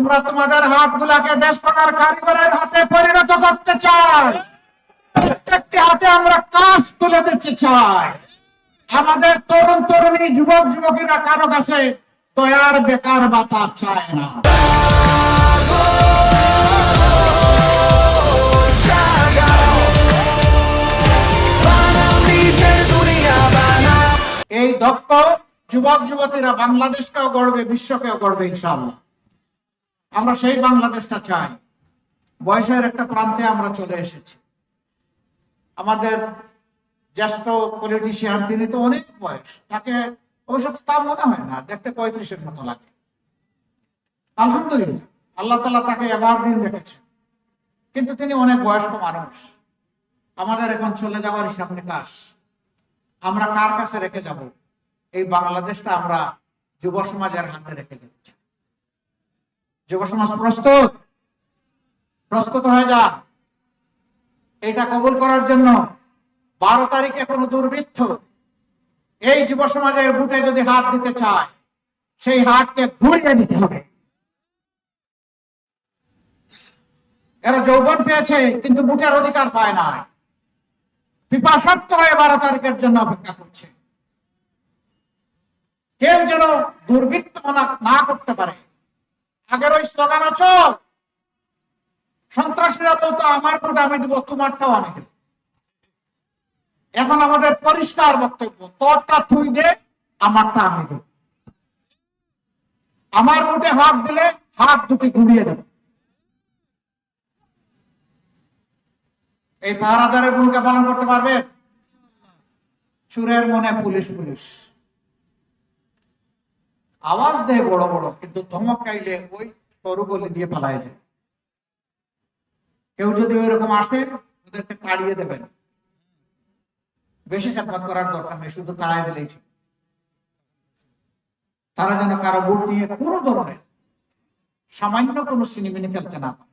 আমরা তোমাদের হাতগুলাকে দেশ গড়ার কারিগরের হাতে পরিণত করতে চাই। প্রত্যেকটি হাতে আমরা কাজ তুলে দিতে চাই। আমাদের তরুণ তরুণী যুবক যুবতীরা কারো কাছে দয়ার বেকার ভাতা চায় না। এই দক্ষ যুবক যুবতীরা বাংলাদেশকেও গড়বে, বিশ্বকেও গড়বে ইনশাআল্লাহ। আমরা সেই বাংলাদেশটা চাই। বয়সের একটা প্রান্তে আমরা চলে এসেছি। আমাদের জ্যেষ্ঠ পলিটিশিয়ান, তিনি তো অনেক বয়স, তাকে অবশ্য তা মনে হয় না, দেখতে 35-এর মতো লাগে। আলহামদুলিল্লাহ, আল্লাহ তাআলা তাকে এভারগ্রিন রেখেছেন, কিন্তু তিনি অনেক বয়স্ক মানুষ। আমাদের এখন চলে যাওয়ার হিসাব নিকাশ আমরা কার কাছে রেখে যাব? এই বাংলাদেশটা আমরা যুব সমাজের হাতে রেখে দিচ্ছি। যুব সমাজ প্রস্তুত? প্রস্তুত হয়ে যান এটা কবুল করার জন্য। 12 তারিখে কোনো দুর্বৃত্ত এই যুব সমাজের বুটে যদি হাত দিতে চায়, সেই হাতকে ঘুরিয়ে নিতে হবে। এরা যৌবন পেয়েছে কিন্তু বুটের অধিকার পায় না, পিপাসার্থ হয়ে 12 তারিখের জন্য অপেক্ষা করছে। কেউ যেন দুর্বৃত্ত না করতে পারে। আগের ওই স্লোগান আছে, সন্ত্রাসীরা বলতো আমার ভোট আমি দেবো, তোমারটাও আমি দেব। এখন আমাদের পরিষ্কার বক্তব্য, তোরটা তুই দে, আমারটা আমি দেব। আমার ভোটে হাত দিলে হাত দুটি ঘুরিয়ে দেব। এই পাহারাদারের ভূমিকা পালন করতে পারবে? চুরের মনে পুলিশ পুলিশ আওয়াজ দেয় বড় বড়, কিন্তু ধমক খাইলে ওই সরু গলি দিয়ে পালায় যায়। কেউ যদি ওইরকম আসে, ওদেরকে তাড়িয়ে দেবেন। বেশি খেদমত করার দরকার নেই, শুধু তাড়াই দিলেই ছিল। তারা যেন কারো ভোট নিয়ে কোনো ধরনের সামান্য কোনো সিনেমিনি খেলতে না পারে।